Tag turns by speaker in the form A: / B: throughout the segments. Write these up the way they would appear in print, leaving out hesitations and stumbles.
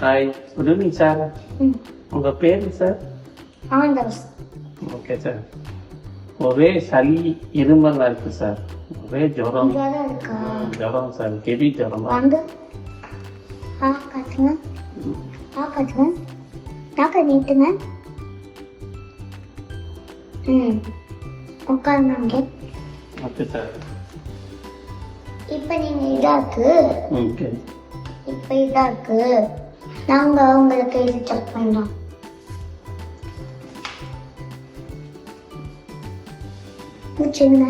A: Hi, good evening sir. உங்கள் பேர் sir?
B: ஆனந்தம்.
A: Okay sir. ஒரே சளி இருமலாக இருக்கு சார். ஒரே ஜுரம்.
B: இருக்கா?
A: ஜுரம் சார், ஹெவி ஜுரம்.
B: வந்து காட்டுங்க, காட்டுங்க, நாக்க நீட்டுங்க. உட்காருங்க.
A: Okay sir.
B: இப்போ நீங்கள் இதாக்கு.
A: ஓகே.
B: இப்போ இதாக்கு நாங்கள் உங்களுக்கு இது செக் பண்ணோம். முடிச்சுங்க.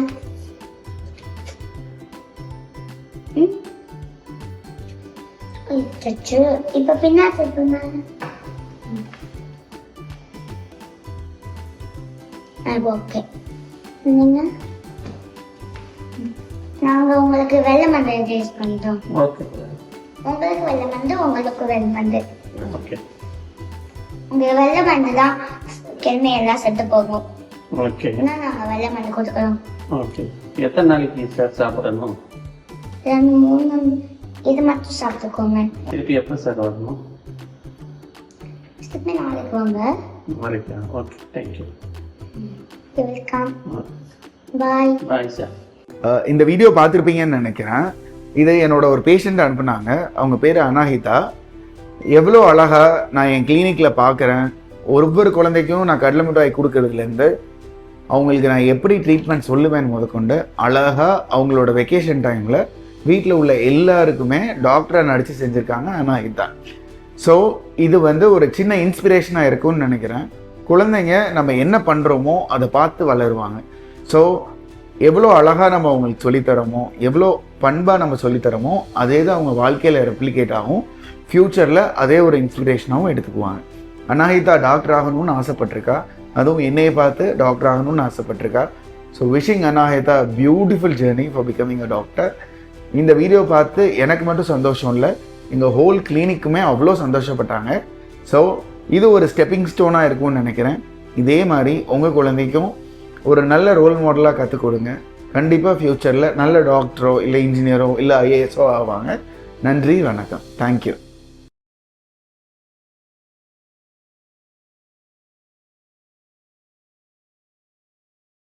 B: இப்போ பின்னாடி இருக்குங்க. ஓகே. நீங்கள் நாங்கள் உங்களுக்கு வெள்ளை மண்டை யூஸ் பண்ணிட்டோம்.
A: Okay sir.
B: உங்களுக்கு வெள்ளை மண்டு, உங்களுக்கு வெள்ளை மண்டு.
A: ஓகே.
B: உங்களுக்கு வெள்ளை மண்டு தான் கிழமை எல்லாம் செத்து போகும்.
A: ஓகே.
B: இன்னும் நாங்கள் வெள்ளை மண்டு கொடுக்குறோம்.
A: ஓகே. எத்தனை நாளைக்கு சார் சாப்பிடணும்?
B: 2-3 இது மட்டும் சாப்பிட்டுக்கோங்க.
A: திருப்பி எப்போ சார் வரணும்?
B: திருப்பி நாளைக்கு வாங்க.
A: நாளைக்கா? Okay, thank you.
B: வெல்கம். பாய்.
A: Bye sir.
C: இந்த வீடியோ பார்த்துருப்பீங்கன்னு நினைக்கிறேன். இதை என்னோட ஒரு பேஷண்ட் அனுப்புனாங்க. அவங்க பேர் அனாஹிதா. எவ்வளோ அழகாக நான் என் கிளினிக்கில் பார்க்குறேன். ஒவ்வொரு குழந்தைக்கும் நான் கடலை மிட்டாய் கொடுக்கறதுலேருந்து அவங்களுக்கு நான் எப்படி ட்ரீட்மெண்ட் சொல்லுவேன் முதற்கொண்டு அழகாக அவங்களோட வெக்கேஷன் டைமில் வீட்டில் உள்ள எல்லாருக்குமே டாக்டரை நடித்து செஞ்சுருக்காங்க அனாஹிதா. ஸோ இது ஒரு சின்ன இன்ஸ்பிரேஷனாக இருக்கும்னு நினைக்கிறேன். குழந்தைங்க நம்ம என்ன பண்ணுறோமோ அதை பார்த்து வளருவாங்க. ஸோ எவ்வளோ அழகாக நம்ம அவங்களுக்கு சொல்லித்தரோமோ, எவ்வளோ பண்பாக நம்ம சொல்லித்தரோமோ அதே தான் அவங்க வாழ்க்கையில் ரெப்ளிகேட் ஆகும். ஃப்யூச்சரில் அதே ஒரு இன்ஸ்பிரேஷனாகவும் எடுத்துக்குவாங்க. அனாஹிதா டாக்டர் ஆகணும்னு ஆசைப்பட்டிருக்கா. அதுவும் என்னையை பார்த்து டாக்டர் ஆகணும்னு ஆசைப்பட்டிருக்கா. So wishing Anahita beautiful journey for becoming a doctor. இந்த வீடியோ பார்த்து எனக்கு மட்டும் சந்தோஷம் இல்லை, எங்கள் ஹோல் கிளினிக்குமே அவ்வளோ சந்தோஷப்பட்டாங்க. ஸோ இது ஒரு ஸ்டெப்பிங் ஸ்டோனாக இருக்கும்னு நினைக்கிறேன். இதே மாதிரி உங்கள் குழந்தைக்கும் ஒரு நல்ல ரோல் மாடலாக கற்றுக் கொடுங்க. கண்டிப்பாக ஃப்யூச்சரில் நல்ல டாக்டரோ இல்லை இன்ஜினியரோ இல்லை ஐஏஎஸோ ஆவாங்க. நன்றி, வணக்கம். தேங்க்யூ.